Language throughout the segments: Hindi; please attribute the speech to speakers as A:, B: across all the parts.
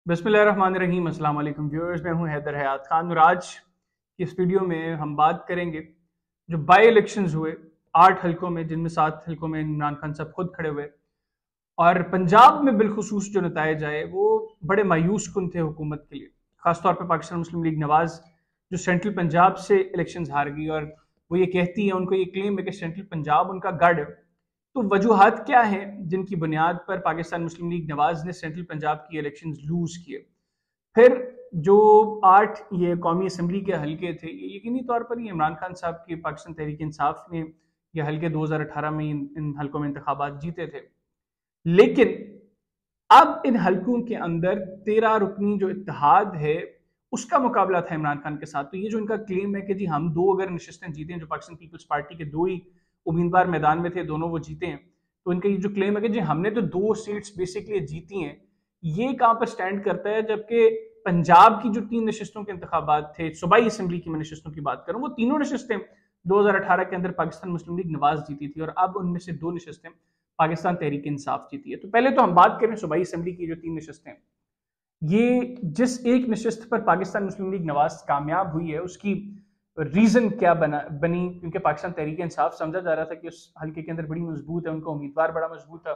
A: बिस्मिल्लाहिर्रहमानिर्रहीम। अस्सलाम वालेकुम व्यूअर्स, मैं हूं हैदर हयात खान और आज की इस वीडियो में हम बात करेंगे जो बाई इलेक्शंस हुए 8 हलकों में, जिनमें 7 हलकों में इमरान खान साहब खुद खड़े हुए और पंजाब में बिलखुसूस जो नताइज आए वो बड़े मायूस कुन थे हुकूमत के लिए। खासतौर पर पाकिस्तान मुस्लिम लीग नवाज जो सेंट्रल पंजाब से इलेक्शंस हार गई और वो ये कहती है, उनको ये क्लेम है कि सेंट्रल पंजाब उनका गढ़ है। तो वजूहात क्या हैं जिनकी बुनियाद पर पाकिस्तान मुस्लिम लीग नवाज ने सेंट्रल पंजाब की इलेक्शंस लूज किए। फिर जो 8 ये कौमी असम्बली के हलके थे, ये यकीनी तौर पर ये इमरान खान साहब की पाकिस्तान तहरीक इंसाफ ने ये हलके 2018 में इन हलकों में इंतखाबात जीते थे। लेकिन अब इन हलकों के अंदर 13 रुकनी जो इत्तेहाद है उसका मुकाबला था इमरान खान के साथ। तो ये जो इनका क्लेम है कि जी हम दो अगर नशिस्तें जीते हैं, जो पाकिस्तान पीपल्स पार्टी के दो ही उम्मीदवार मैदान में थे, दोनों वो जीते हैं, तो इनका ये जो क्लेम है कि जी हमने तो 2 सीट्स बेसिकली जीती हैं, ये कहां पर स्टैंड करता है? जबकि पंजाब की जो 3 नशिस्तों के इंतखाबात थे, सूबाई असम्बली की मैं नशिस्तों की बात करूं, वो तीनों नशिस्तें 2018 के अंदर पाकिस्तान मुस्लिम लीग नवाज जीती थी और अब उनमें से 2 नशिस्तें पाकिस्तान तहरीक इंसाफ जीती है। तो पहले तो हम बात करें सूबाई असम्बली की जो 3 नशिस्तें, ये जिस एक नशिस्त पर पाकिस्तान मुस्लिम लीग नवाज कामयाब हुई है उसकी रीजन क्या बनी, क्योंकि पाकिस्तान तहरीक इंसाफ समझा जा रहा था कि उस हल्के के अंदर बड़ी मजबूत है, उनका उम्मीदवार बड़ा मजबूत था।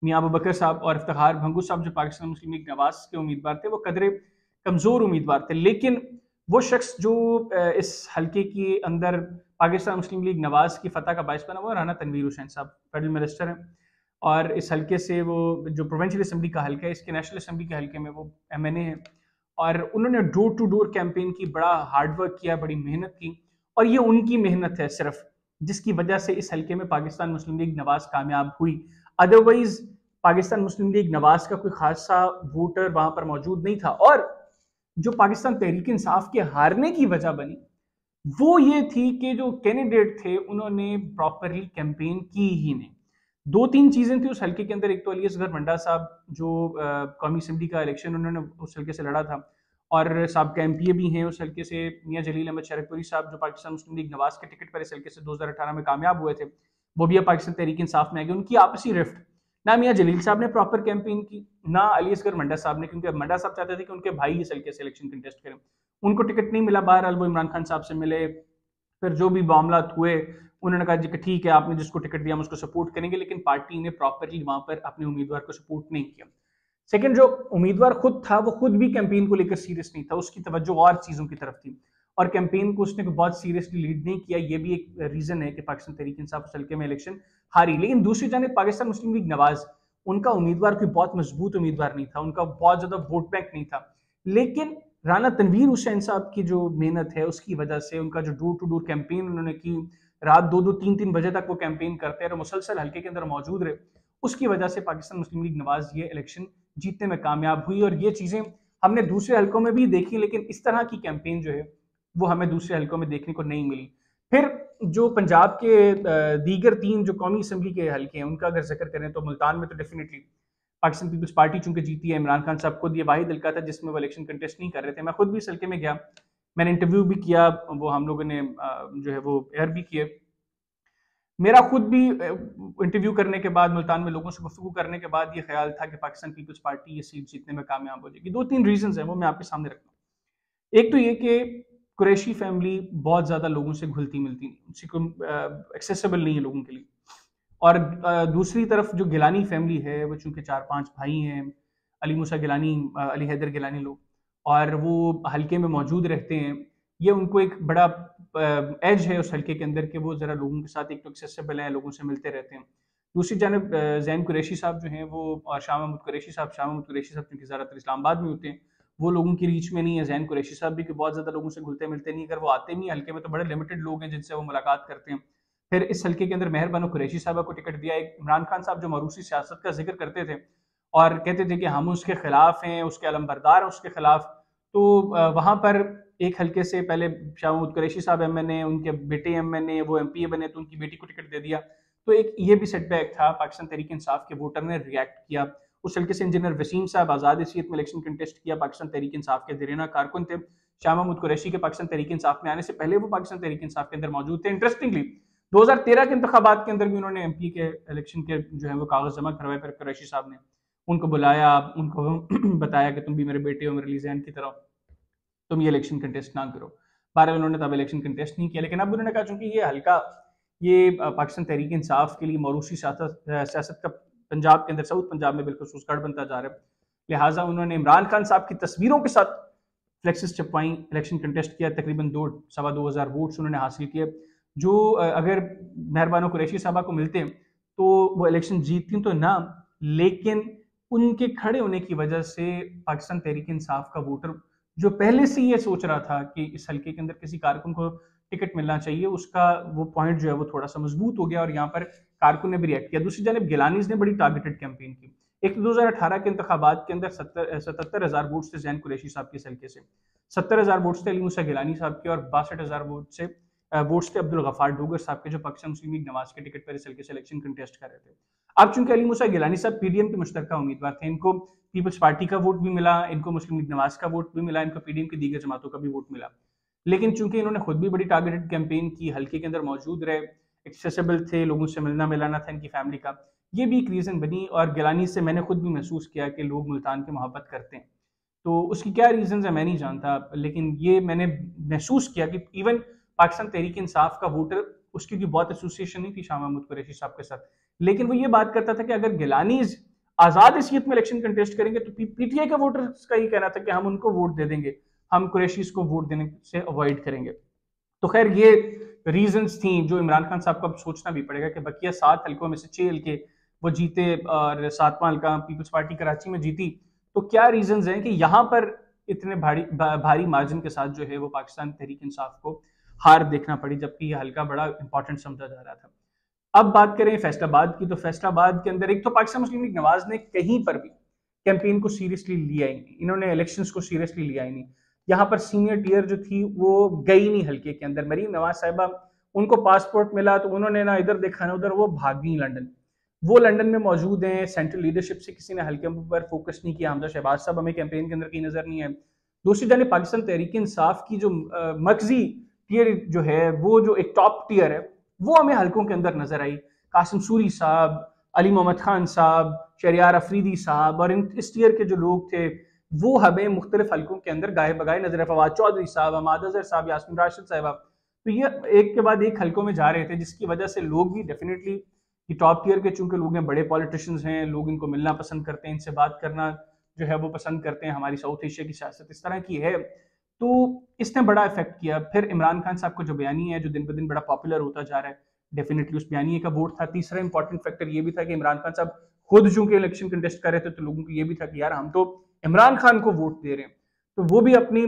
A: मियां अबू बकर साहब और इफ्तिखार भंगू साहब जो पाकिस्तान मुस्लिम लीग नवाज के उम्मीदवार थे, वो कदरे कमजोर उम्मीदवार थे। लेकिन वो शख्स जो इस हल्के के अंदर पाकिस्तान मुस्लिम लीग नवाज की फतह का बायस बना, वो राना तनवीर हुसैन साहब फेडरल मिनिस्टर हैं और इस हल्के से वो जो प्रोविंशियल असम्बली का हल्का है, इसके नेशनल असम्बली के हल्के में वो MNA है और उन्होंने डोर टू डोर कैंपेन की, बड़ा हार्डवर्क किया, बड़ी मेहनत की और ये उनकी मेहनत है सिर्फ जिसकी वजह से इस हल्के में पाकिस्तान मुस्लिम लीग नवाज कामयाब हुई। अदरवाइज पाकिस्तान मुस्लिम लीग नवाज का कोई खासा वोटर वहां पर मौजूद नहीं था। और जो पाकिस्तान तहरीक इंसाफ के हारने की वजह बनी वो ये थी कि जो कैंडिडेट थे उन्होंने प्रॉपरली कैंपेन की ही नहीं। 2-3 चीजें थी उस हल्के के अंदर। एक तो अली असगर मंडा साहब जो कौमी असम्बली का इलेक्शन उन्होंने उस हल्के से लड़ा था और साहब का MPA भी हैं उस हल्के से। मियां जलील अहमद शरकपुरी साहब जो पाकिस्तान मुस्लिम लीग नवाज के टिकट पर इस हल्के से 2018 में कामयाब हुए थे, वो भी अब पाकिस्तान तहरीक इंसाफ में आ गए। उनकी आपसी रिफ्ट, ना मियां जलील साहब ने प्रॉपर कैंपेन की, ना अली असगर मंडा साहब ने, क्योंकि मंडा साहब चाहते थे कि उनके भाई इस हल्के से इलेक्शन कंटेस्ट करें। उनको टिकट नहीं मिला, बहरहाल वो इमरान खान साहब से मिले, फिर जो भी मामला हुए उन्होंने कहा जी कि ठीक है, आपने जिसको टिकट दिया हम उसको सपोर्ट करेंगे, लेकिन पार्टी ने प्रॉपरली वहां पर अपने उम्मीदवार को सपोर्ट नहीं किया। सेकंड, जो उम्मीदवार खुद था वो खुद भी कैंपेन को लेकर सीरियस नहीं था, उसकी तवज्जो और चीजों की तरफ थी और कैंपेन को उसने बहुत सीरियसली लीड नहीं किया। ये भी एक रीजन है कि पाकिस्तान तहरीक इंसाफ उस हल्के में इलेक्शन हारी। लेकिन दूसरी जानिब पाकिस्तान मुस्लिम लीग नवाज, उनका उम्मीदवार कोई बहुत मजबूत उम्मीदवार नहीं था, उनका बहुत ज्यादा वोट बैंक नहीं था, लेकिन राना तनवीर हुसैन साहब की जो मेहनत है उसकी वजह से, उनका जो डोर टू डोर कैंपेन उन्होंने की, रात 2-2 3-3 बजे तक वो कैंपेन करते रहे, मुसलसल हल्के के अंदर मौजूद रहे, उसकी वजह से पाकिस्तान मुस्लिम लीग नवाज ये इलेक्शन जीतने में कामयाब हुई। और ये चीजें हमने दूसरे हल्कों में भी देखी, लेकिन इस तरह की कैंपेन जो है वो हमें दूसरे हल्कों में देखने को नहीं मिली। फिर जो पंजाब के दीगर 3 जो कौमी असम्बली के हल्के हैं उनका अगर जिक्र करें तो मुल्तान में तो डेफिनेटली पाकिस्तान पीपल्स पार्टी चूंकि जीती है, इमरान खान साहब खुद ये वाहिद हल्का था जिसमें वो इलेक्शन कंटेस्ट नहीं कर रहे थे। मैं खुद भी इस हल्के में गया, मैंने इंटरव्यू भी किया, वो हम लोगों ने जो है वो एयर भी किए। मेरा खुद भी इंटरव्यू करने के बाद, मुल्तान में लोगों से गुफ्तगू करने के बाद ये ख्याल था कि पाकिस्तान पीपल्स पार्टी ये सीट जीतने में कामयाब हो जाएगी। 2-3 रीजन है वो मैं आपके सामने रखता हूँ। एक तो ये कि कुरैशी फैमिली बहुत ज्यादा लोगों से घुलती मिलती नहीं, एक्सेसिबल नहीं है लोगों के लिए। और दूसरी तरफ जो गिलानी फैमिली है वो चूंकि 4-5 भाई हैं, अली मूसा गिलानी, अली हैदर गिलानी लोग, और वो हल्के में मौजूद रहते हैं, ये उनको एक बड़ा एज है उस हल्के के अंदर कि वो ज़रा लोगों के साथ एक तो एक्सेसिबल है, लोगों से मिलते रहते हैं। दूसरी जानब जैन कुरैशी साहब जो हैं वो, और शाह महमूद कुरैशी साहब क्योंकि ज़्यादातर इस्लामाबाद में होते हैं, वो लोगों की रीच में नहीं है। जैन कुरैशी साहब भी कि बहुत ज़्यादा लोगों से घुलते मिलते नहीं, अगर वो आते भी हल्के में तो बड़े लिमिटेड लोग हैं जिनसे वो मुलाकात करते हैं। फिर इस हल्के के अंदर मेहर बानो कुरैशी साहबा को टिकट दिया। एक इमरान खान साहब जो मरूसी सियासत का जिक्र करते थे और कहते थे कि हम उसके खिलाफ हैं, उसके अलमबरदार हैं उसके खिलाफ, तो वहां पर एक हल्के से पहले शाह महमूद कुरैशी साहब MNA, उनके बेटे MNA, वो MPA बने तो उनकी बेटी को टिकट दे दिया। तो एक ये भी सेटबैक था, पाकिस्तान तहरीक इंसाफ के वोटर ने रिएक्ट किया। उस हल्के से इंजीनियर वसीम साहब आज़ाद हैसियत में इलेक्शन कंटेस्ट किया, पाकिस्तान तहरीक इंसाफ के देरीना कारकुन थे। शाह महमूद कुरैशी के पाकिस्तान तहरीक इंसाफ में आने से पहले वो पाकिस्तान तहरीक इंसाफ के अंदर मौजूद थे। इंटरेस्टिंगली 2013 के इंतखाबात के अंदर भी उन्होंने MP के इलेक्शन के जो है वो कागज जमा करवाए फिर कुरैशी साहब ने, उनको बुलाया, उनको बताया कि तुम भी मेरे बेटे हो, मेरे लिए जैन की तरह, तुम ये इलेक्शन कंटेस्ट ना करो। बहरहाल उन्होंने तब इलेक्शन कंटेस्ट नहीं किया, लेकिन अब उन्होंने कहा चूंकि ये हल्का, ये पाकिस्तान तहरीक इंसाफ के लिए मौरूसी सियासत का पंजाब के अंदर, साउथ पंजाब में बिल्कुल गढ़ बनता जा रहा है, लिहाजा उन्होंने इमरान खान साहब की तस्वीरों के साथ फ्लेक्सिस चिपवाई, इलेक्शन कंटेस्ट किया, तकरीबन 2-2.25 वोट्स उन्होंने हासिल किए, जो अगर मेहरबानो कुरैशी साहबा को मिलते तो वो इलेक्शन जीतती तो ना, लेकिन उनके खड़े होने की वजह से पाकिस्तान तहरीक इंसाफ का वोटर, जो पहले से ये सोच रहा था कि इस हल्के के अंदर किसी कारकुन को टिकट मिलना चाहिए, उसका वो पॉइंट जो है वो थोड़ा सा मजबूत हो गया और यहाँ पर कारकुन ने भी रिएक्ट किया। दूसरी जानब गिलानीज ने बड़ी टारगेटेड कैंपेन की। एक तो 2018 के इंतखाबात के अंदर 77,000 वोट थे जैन कुरैशी साहब के इस हल्के से, 70,000 वोट थे अली मूसा गिलानी साहब के, और 62,000 वोट्स थे अब्दुल गफार डोगर साहब के, जो पाकिस्तान मुस्लिम लीग नवाज के टिकट पर इस हल्के से इलेक्शन कंटेस्ट कर रहे थे। अब चूंकि अली मूसा गिलानी साहब पीडीएम के मुश्तरका उम्मीदवार थे, इनको पीपल्स पार्टी का वोट भी मिला, इनको मुस्लिम लीग नवाज का वोट भी मिला, इनको पीडीएम की दीगर जमातों का भी वोट मिला, लेकिन चूंकि इन्होंने खुद भी बड़ी टारगेटेड कैंपेन की, हल्के के अंदर मौजूद रहे, एक्सेसिबल थे, लोगों से मिलना मिलाना था इनकी फैमिली का, ये भी एक रीज़न बनी। और गिलानी से मैंने खुद भी महसूस किया कि लोग मुल्तान की मोहब्बत करते हैं, तो उसकी क्या रीजन है मैं नहीं जानता, लेकिन ये मैंने महसूस किया कि इवन पाकिस्तान तहरीक इंसाफ का वोटर, उसकी भी बहुत एसोसिएशन नहीं थी शाह महमूद कुरैशी साहब के साथ, लेकिन वो ये बात करता था कि अगर गिलानीज आजाद हैसियत में इलेक्शन कंटेस्ट करेंगे तो पीटीआई के वोटर्स का ये कहना था कि हम उनको वोट दे देंगे, हम कुरैशीज को वोट देने से अवॉइड करेंगे। तो खैर ये रीजंस थी जो इमरान खान साहब को अब सोचना भी पड़ेगा कि बकिया 7 हल्कों में से 6 हल्के वो जीते और 7वां हल्का पीपल्स पार्टी कराची में जीती, तो क्या रीजंस हैं कि यहाँ पर इतने भारी मार्जिन के साथ जो है वो पाकिस्तान तहरीक इंसाफ को हार देखना पड़ी, जबकि ये हल्का बड़ा इंपॉर्टेंट समझा जा रहा था। अब बात करें फैसलाबाद की, तो फैसलाबाद के अंदर एक तो पाकिस्तान मुस्लिम लीग नवाज ने कहीं पर भी कैंपेन को सीरियसली लिया ही नहीं, इन्होंने इलेक्शंस को सीरियसली लिया ही नहीं। यहाँ पर सीनियर टियर जो थी वो गई नहीं हल्के के अंदर। मरीम नवाज साहिबा, उनको पासपोर्ट मिला तो उन्होंने ना इधर देखा ना उधर, वो भाग गई लंदन, वो लंदन में मौजूद हैं। सेंट्रल लीडरशिप से किसी ने हल्के पर फोकस नहीं किया। हमजा शहबाज साहब हमें कैंपेन के अंदर कहीं नजर नहीं है। दूसरी जाने पाकिस्तान तहरीक इंसाफ की जो मर्कजी टियर जो है, वो जो एक टॉप टियर है, वो हमें हल्कों के अंदर नजर आई। कासिम सूरी साहब, अली मोहम्मद खान साहब, शरियार अफरीदी साहब और इस टियर के जो लोग थे वो हमें मुख्तलिफ हल्कों के अंदर गाये बगाए नजर, फवाद चौधरी साहब, अहमद अजहर साहब, यास्मीन राशिद साहबा, तो ये एक के बाद एक हल्कों में जा रहे थे, जिसकी वजह से लोग भी डेफिनेटली कि टॉप टियर के चूंकि लोग हैं, बड़े पॉलिटिशियंस हैं, लोग इनको मिलना पसंद करते हैं, इनसे बात करना जो है वो पसंद करते हैं, हमारी साउथ एशिया की सियासत इस तरह की है, तो इसने बड़ा इफेक्ट किया। फिर इमरान खान साहब का जो बयानी है जो दिन ब दिन बड़ा पॉपुलर होता जा रहा है, डेफिनेटली उस बयानी का वोट था। तीसरा इंपॉर्टेंट फैक्टर ये भी था कि इमरान खान साहब खुद चूंकि इलेक्शन कंटेस्ट कर रहे थे, तो लोगों को ये भी था कि यार हम तो इमरान खान को वोट दे रहे हैं, तो वो भी अपनी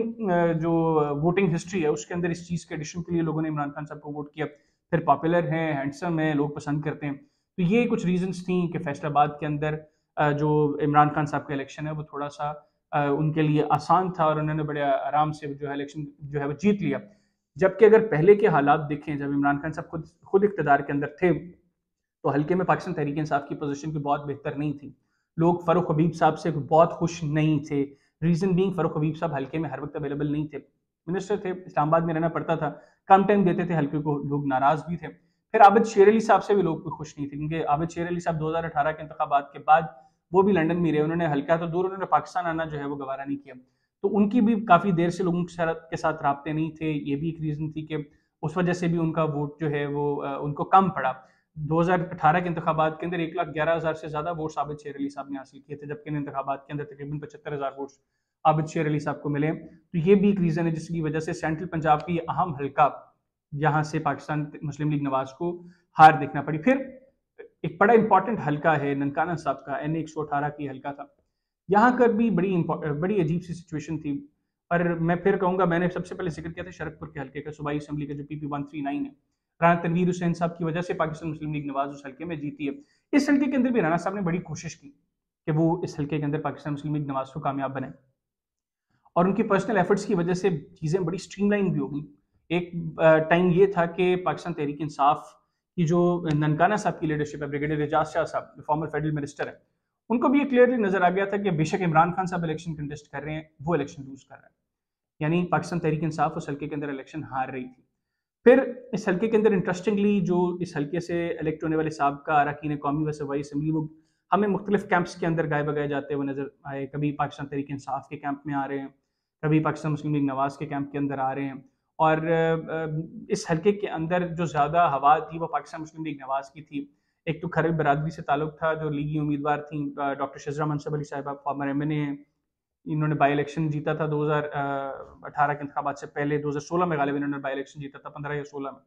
A: जो वोटिंग हिस्ट्री है उसके अंदर इस चीज के एडिशन के लिए लोगों ने इमरान खान साहब को वोट किया। फिर पॉपुलर है, हैंडसम है, लोग पसंद करते हैं, तो ये कुछ रीजंस थी कि फैसलाबाद के अंदर जो इमरान खान साहब का इलेक्शन है वो थोड़ा सा उनके लिए आसान था और उन्होंने बड़े आराम से जो है इलेक्शन जो है वो जीत लिया। जबकि अगर पहले के हालात देखें, जब इमरान खान साहब खुद इक़्तिदार के अंदर थे, तो हल्के में पाकिस्तान तहरीक इंसाफ की पोजीशन भी बहुत बेहतर नहीं थी। लोग फ़ारूक हबीब साहब से बहुत खुश नहीं थे। रीज़न बीइंग फ़ारूक हबीब साहब हल्के में हर वक्त अवेलेबल नहीं थे, मिनिस्टर थे, इस्लामाबाद में रहना पड़ता था, कम टाइम देते थे हल्के को, लोग नाराज़ भी थे। फिर आबिद शेर अली साहब से भी लोग खुश नहीं थे, क्योंकि आबिद शेर अली साहब 2018 के इंतखाबात के बाद वो भी लंदन में रहे, उन्होंने हल्का तो दूर, उन्होंने पाकिस्तान आना जो है वो गवारा नहीं किया, तो उनकी भी काफ़ी देर से लोगों के साथ राब्ते नहीं थे। ये भी एक रीज़न थी कि उस वजह से भी उनका वोट जो है वो उनको कम पड़ा। 2018 के इंतखाबात के अंदर 1,11,000 से ज़्यादा वोट्स आबिद शेर अली साहब ने हासिल किए थे, जबकि इन इंतखाबात के अंदर तकरीबन 75,000 वोट्स आबिद शेर अली साहब को मिले। तो ये भी एक रीज़न है जिसकी वजह से सेंट्रल पंजाब की अहम हल्का यहाँ से पाकिस्तान मुस्लिम लीग नवाज को हार देखना पड़ी। फिर एक बड़ा इंपॉर्टेंट हल्का है ननकाना साहब का, NA 118 की हल्का था, यहाँ कर भी बड़ी अजीब सी सिचुएशन थी। और मैं फिर कहूँगा, मैंने सबसे पहले जिक्र किया था शरकपुर के हल्के का, सूबाई असम्बली का जो PP 139 है, राना तनवीर हुसैन साहब की वजह से पाकिस्तान मुस्लिम लीग नवाज उस हल्के में जीती है। इस हल्के के अंदर भी राना साहब ने बड़ी कोशिश की कि वो इस हल्के के अंदर पाकिस्तान मुस्लिम लीग नवाज को कामयाब बनाए, और उनकी पर्सनल एफर्ट्स की वजह से चीज़ें बड़ी स्ट्रीमलाइन भी हो गई। एक टाइम ये था कि पाकिस्तान तहरीक इंसाफ की जो ननकाना साहब की लीडरशिप है, ब्रिगेडियर एजाज शाह साहब फॉर्मर फेडरल मिनिस्टर है, उनको भी ये क्लियरली नजर आ गया था कि बेशक इमरान खान साहब इलेक्शन कंटेस्ट कर रहे हैं, वो इलेक्शन लूज कर रहा है, यानी पाकिस्तान तहरीक इंसाफ उस हल्के के अंदर इलेक्शन हार रही थी। फिर इस हल्के के अंदर इंटरेस्टिंगली जो इस हल्के से इलेक्ट होने वाले साहब का अरकान कौमी व सूबाई असम्बली, वो हमें मुख्तलिफ कैंप्स के अंदर गाए बगाए जाते हुए नजर आए। कभी पाकिस्तान तहरीक इंसाफ के कैंप में आ रहे हैं, कभी पाकिस्तान मुस्लिम लीग नवाज के कैंप के अंदर आ रहे हैं। और इस हल्के के अंदर जो ज़्यादा हवा थी वो पाकिस्तान मुस्लिम लीग नवाज की थी। एक तो खरल बरादरी से ताल्लुक था, जो लीगी उम्मीदवार थी, डॉक्टर शिजरा मनसब अली साहिबा, फॉर्मर MNA हैं। इन्होंने बाई इलेक्शन जीता था 2018 के इंतखाबात से पहले। 2016 में गालिब इन्होंने बाई इलेक्शन जीता था, 15 या 16 में।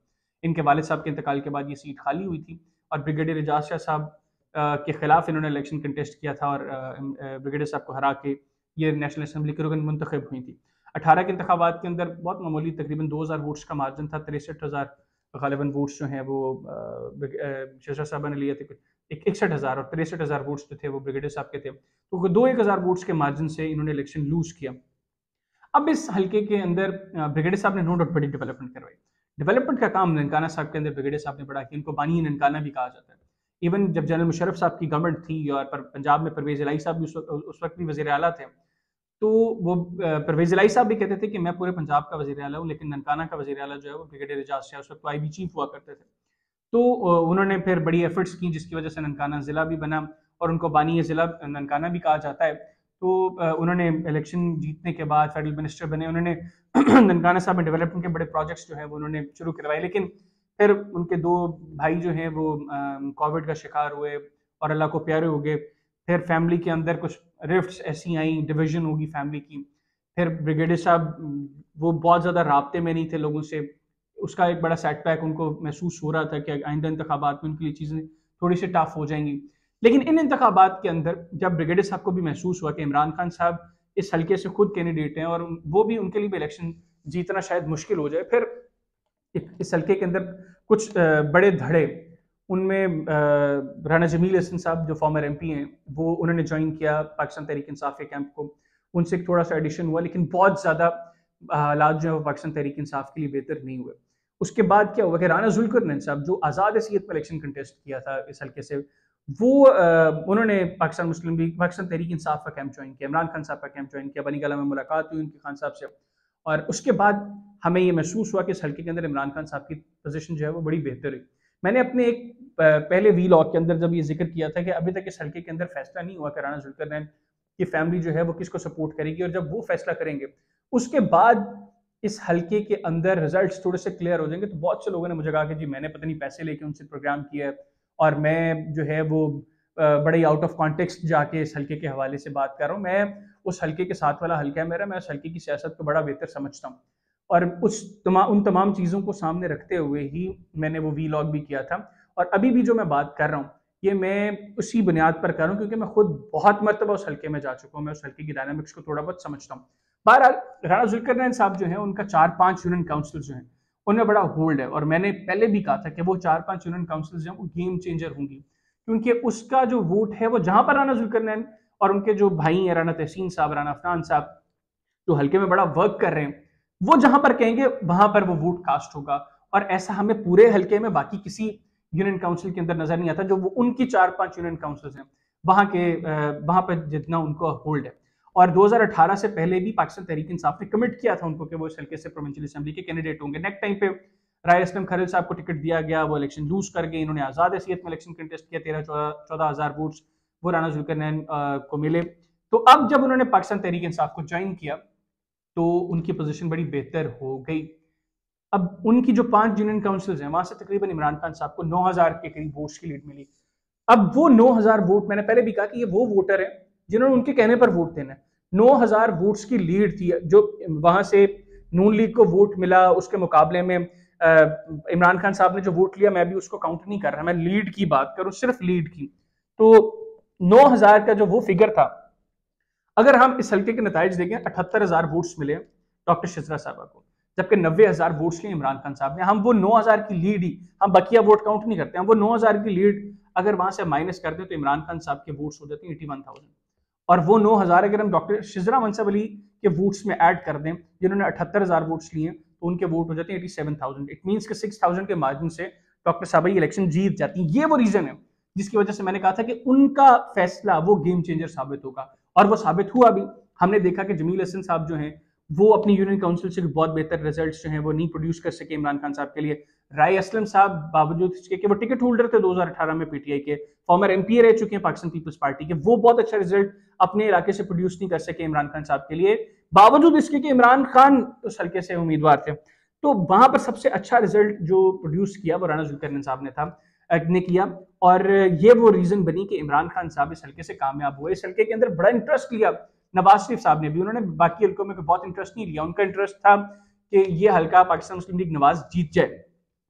A: इनके वालिद साहब के इंतकाल के बाद ये सीट खाली हुई थी और ब्रिगेडियर एजाज शाह साहब के खिलाफ इन्होंने इलेक्शन कंटेस्ट किया था और ब्रिगेडियर साहब को हरा के ये नेशनल असम्बली के रुकन मुंतखब हुई थी। 18 के इंतखाबात के अंदर बहुत मामूली तकरीबन 2000 वोट्स का मार्जिन था। 63,000 गालिबन वोट्स जो हैं वो शिजरा साहब ने लिए थे, 61,000 और 63,000 वोट्स जो थे वो ब्रिगेडियर साहब के थे। तो 2-1,000 वोट्स के मार्जिन से इन्होंने इलेक्शन लूज किया। अब इस हल्के के अंदर ब्रिगेडियर साहब ने नो डाउट बड़ी डेवलपमेंट करवाई। डेवलपमेंट का काम ननकाना साहब के अंदर ब्रिगेडियर साहब ने बड़ा किया। इनको बानी ननकाना भी कहा जाता है। इवन जब जनरल मुशर्रफ साहब की गवर्नमेंट थी और पंजाब में परवेज इलाही साहब भी उस वक्त भी वज़ीर आला थे, तो वो परवेज इलाही साहब भी कहते थे कि मैं पूरे पंजाब का वज़ीर आला हूँ, लेकिन ननकाना का वज़ीर आला जो है वो ब्रिगेडियर एजाज शाह उस वक्त IB चीफ हुआ करते थे। तो उन्होंने फिर बड़ी एफर्ट्स की, जिसकी वजह से ननकाना ज़िला भी बना और उनको बानी ज़िला ननकाना भी कहा जाता है। तो उन्होंने इलेक्शन जीतने के बाद फेडरल मिनिस्टर बने। उन्होंने ननकाना साहब में डेवलपमेंट के बड़े प्रोजेक्ट्स जो है वो उन्होंने शुरू करवाए, लेकिन फिर उनके 2 भाई जो हैं वो कोविड का शिकार हुए और अल्लाह को प्यारे हो गए। फिर फैमिली के अंदर कुछ रिफ्ट्स ऐसी आई, डिवीजन होगी फैमिली की। फिर ब्रिगेडियर साहब वो बहुत ज़्यादा राब्ते में नहीं थे लोगों से, उसका एक बड़ा सेटबैक उनको महसूस हो रहा था कि आइंदा इंतखाबात में उनके लिए चीज़ें थोड़ी सी टफ हो जाएंगी। लेकिन इन इंतखाबात के अंदर जब ब्रिगेडियर साहब को भी महसूस हुआ कि इमरान खान साहब इस हल्के से खुद कैंडिडेट हैं और वो भी उनके लिए भी इलेक्शन जीतना शायद मुश्किल हो जाए, फिर इस हल्के के अंदर कुछ बड़े धड़े, उनमें राना जमील हसन साहब जो फॉर्मर MP हैं, वो उन्होंने ज्वाइन किया पाकिस्तान तहरीक इंसाफ के कैंप को। उनसे थोड़ा सा एडिशन हुआ, लेकिन बहुत ज़्यादा हालात जो है वो पाकिस्तान तहरीक इंसाफ के लिए बेहतर नहीं हुए। उसके बाद क्या हुआ कि राना जुल्करनैन साहब जो आज़ाद हैसियत पर इलेक्शन कंटेस्ट किया था इस हल्के से, वो उन्होंने पाकिस्तान मुस्लिम लीग, पाकिस्तान तहरीक इंसाफ का कैंप ज्वाइन किया, इमरान खान साहब का कैंप ज्वाइन किया। बनी गला में मुलाकात हुई उनकी खान साहब से और उसके बाद हमें ये महसूस हुआ कि इस हल्के के अंदर इमरान खान साहब की पोजीशन जो है वो बड़ी बेहतर हुई। मैंने अपने एक पहले वीलॉग के अंदर जब ये जिक्र किया था कि अभी तक इस हल्के के अंदर फैसला नहीं हुआ कि राना जुल्करनैन की फैमिली जो है वो किसको सपोर्ट करेगी, और जब वो फैसला करेंगे उसके बाद इस हल्के के अंदर रिजल्ट्स थोड़े से क्लियर हो जाएंगे। तो बहुत से लोगों ने मुझे कहा कि जी मैंने पता नहीं पैसे लेके उनसे प्रोग्राम किया है और मैं जो है वो बड़े आउट ऑफ कॉन्टेक्स्ट जाके इस हल्के के हवाले से बात कर रहा हूँ। मैं उस हल्के के साथ वाला हल्का है मेरा, मैं उस हल्के की सियासत को बड़ा बेहतर समझता हूँ और उन तमाम चीज़ों को सामने रखते हुए ही मैंने वो वीलॉग भी किया था। और अभी भी जो मैं बात कर रहा हूँ ये मैं उसी बुनियाद पर कर रहा हूँ क्योंकि मैं खुद बहुत मरतबा उस हल्के में जा चुका हूँ, मैं उस हल्के की डायनामिक्स को थोड़ा बहुत समझता हूँ। बहरहाल राना जुल्करनैन साहब जो है उनका 4-5 यूनियन काउंसिल जो है उनमें बड़ा होल्ड है और मैंने पहले भी कहा था कि वो 4-5 यूनियन काउंसिल जो है वो गेम चेंजर होंगी, क्योंकि उसका जो वोट है वो जहां पर राना जुल्करनैन और उनके जो भाई हैं राना तहसीन साहब, राना अफनान साहब, जो हल्के में बड़ा वर्क कर रहे हैं, वो जहां पर कहेंगे वहां पर वो वोट कास्ट होगा। और ऐसा हमें पूरे हल्के में बाकी किसी यूनियन काउंसिल के अंदर नजर नहीं आता। जो वो उनकी 4-5 यूनियन काउंसिल्स हैं वहां पर जितना उनको होल्ड है। और 2018 से पहले भी पाकिस्तान तहरीक इंसाफ ने कमिट किया था उनको कि वो इस हल्के से प्रोविंशियल असेंबली के कैंडिडेट होंगे। नेक्स्ट टाइम पे राय असलम खरल साहब को टिकट दिया गया, वो इलेक्शन लूज कर गए। इन्होंने आज़ाद हैसियत में इलेक्शन कंटेस्ट किया, 13-14 वोट्स वो राना जुल्करनैन को मिले। तो अब जब उन्होंने पाकिस्तान तहरीक इंसाफ को ज्वाइन किया तो उनकी पोजीशन बड़ी बेहतर हो गई। अब उनकी जो 5 यूनियन काउंसिल्स हैं वहां से तकरीबन इमरान खान साहब को 9000 के करीब वोट्स की लीड मिली। अब वो 9000 वोट, मैंने पहले भी कहा कि ये वो वोटर है जिन्होंने उनके कहने पर वोट देना है। 9000 वोट्स की लीड थी जो वहां से नून लीग को वोट मिला, उसके मुकाबले में इमरान खान साहब ने जो वोट लिया, मैं भी उसको काउंट नहीं कर रहा, मैं लीड की बात करूं, सिर्फ लीड की। तो 9000 का जो वो फिगर था, अगर हम इस हल्के के नताइज देखें 78,000 वोट्स मिले डॉक्टर शिजरा साहबा को, जबकि 90,000 वोट्स लिए इमरान खान साहब ने। हम वो 9000 की लीड ही, हम बकिया वोट काउंट नहीं करते, हम वो 9000 की लीड अगर वहां से माइनस करते तो इमरान खान साहब के वोट्स हो जाते हैं 81,000। और वो 9000 अगर हम डॉक्टर शिजरा मनसब अली के वोट्स में ऐड कर दें जिन्होंने 78,000 वोट्स लिए, तो उनके वोट हो जाते हैं 87,000। इट मीन्स कि 6,000 के मार्जिन से डॉक्टर साहबा इलेक्शन जीत जाती है। ये वो रीजन है जिसकी वजह से मैंने कहा था कि उनका फैसला वो गेम चेंजर साबित होगा, और वो साबित हुआ भी। हमने देखा कि जमील हसन साहब जो हैं वो अपनी यूनियन काउंसिल से बहुत बेहतर रिजल्ट्स जो हैं वो नहीं प्रोड्यूस कर सके इमरान खान साहब के लिए। राय असलम साहब, बावजूद इसके कि वो टिकट होल्डर थे 2018 में पीटीआई के, फॉर्मर एमपी रह चुके हैं पाकिस्तान पीपल्स पार्टी के, वो बहुत अच्छा रिजल्ट अपने इलाके से प्रोड्यूस नहीं कर सके इमरान खान साहब के लिए, बावजूद इसके कि इमरान खान उस हल्के से उम्मीदवार थे। तो वहां पर सबसे अच्छा रिजल्ट जो प्रोड्यूस किया वो राना जुल्करनैन साहब ने किया, और ये वो रीजन बनी कि इमरान खान साहब इस हल्के से कामयाब हुए। इस हल्के के अंदर बड़ा इंटरेस्ट लिया नवाज शरीफ साहब ने भी, उन्होंने बाकी हल्कों में बहुत इंटरेस्ट नहीं लिया। उनका इंटरेस्ट था कि ये हल्का पाकिस्तान मुस्लिम लीग नवाज जीत जाए,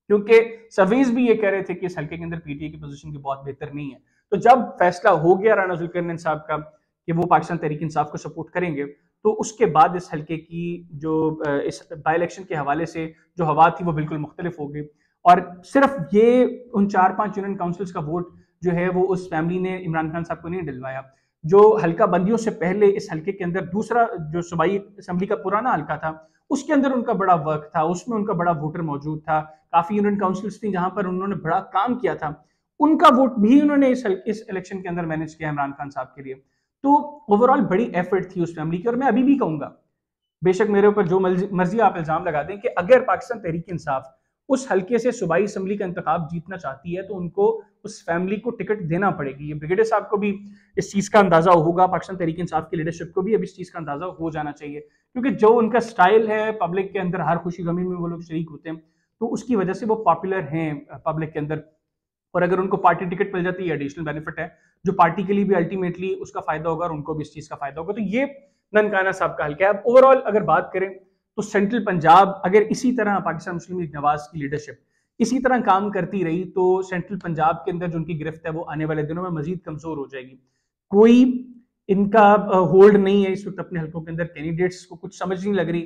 A: क्योंकि सर्वेज भी ये कह रहे थे कि इस हल्के के अंदर पीटीआई की पोजीशन की बहुत बेहतर नहीं है। तो जब फैसला हो गया राना जुल्करनैन साहब का कि वो पाकिस्तान तहरीक इंसाफ को सपोर्ट करेंगे, तो उसके बाद इस हल्के की जो इस बाई इलेक्शन के हवाले से जो हवा थी वो बिल्कुल मुख्तलिफ हो गई। और सिर्फ ये उन 4-5 यूनियन काउंसिल्स का वोट जो है वो उस फैमिली ने इमरान खान साहब को नहीं दिलवाया। जो हल्का बंदियों से पहले इस हल्के के अंदर दूसरा जो सूबाई असम्बली का पुराना हल्का था, उसके अंदर उनका बड़ा वर्क था, उसमें उनका बड़ा वोटर मौजूद था, काफी यूनियन काउंसिल्स थी जहां पर उन्होंने बड़ा काम किया था, उनका वोट भी उन्होंने इस इलेक्शन के अंदर मैनेज किया इमरान खान साहब के लिए। तो ओवरऑल बड़ी एफर्ट थी उस फैमिली की। और मैं अभी भी कहूंगा, बेशक मेरे ऊपर जो मर्जी आप इल्जाम लगा दें, कि अगर पाकिस्तान तहरीक इंसाफ उस हल्के से सूबाई असम्बली का इंतखाब जीतना चाहती है तो उनको उस फैमिली को टिकट देना पड़ेगी। ये ब्रिगेडियर साहब को भी इस चीज का अंदाजा होगा, पाकिस्तान तहरीक इंसाफ की लीडरशिप को भी अब इस चीज का अंदाजा हो जाना चाहिए, क्योंकि जो उनका स्टाइल है, पब्लिक के अंदर हर खुशी गमी में वो लोग शरीक होते हैं, तो उसकी वजह से वो पॉपुलर हैं पब्लिक के अंदर। और अगर उनको पार्टी टिकट मिल जाती है, एडिशनल बेनिफिट है जो पार्टी के लिए भी अल्टीमेटली उसका फायदा होगा और उनको भी इस चीज का फायदा होगा। तो ये ननकाना साहब का हल्का है। अब ओवरऑल अगर बात करें तो सेंट्रल पंजाब अगर इसी तरह पाकिस्तान मुस्लिम लीग नवाज की लीडरशिप इसी तरह काम करती रही, तो सेंट्रल पंजाब के अंदर जो उनकी गिरफ्त है वो आने वाले दिनों में मजीद कमजोर हो जाएगी। कोई इनका होल्ड नहीं है इस वक्त अपने हल्कों के अंदर, कैंडिडेट्स को कुछ समझ नहीं लग रही,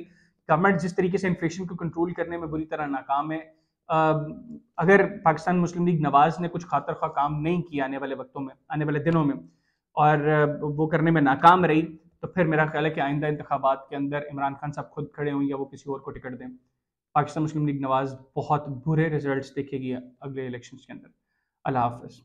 A: गवर्नमेंट जिस तरीके से इन्फ्लेशन को कंट्रोल करने में बुरी तरह नाकाम है। अगर पाकिस्तान मुस्लिम लीग नवाज ने कुछ खातर खा काम नहीं किया आने वाले वक्तों में, आने वाले दिनों में, और वो करने में नाकाम रही, तो फिर मेरा ख्याल है कि आइंदा इंतखाबात के अंदर इमरान खान साहब खुद खड़े हों या वो किसी और को टिकट दें, पाकिस्तान मुस्लिम लीग नवाज बहुत बुरे रिजल्ट्स देखेगी अगले इलेक्शंस के अंदर। अल्लाह हाफ़िज़।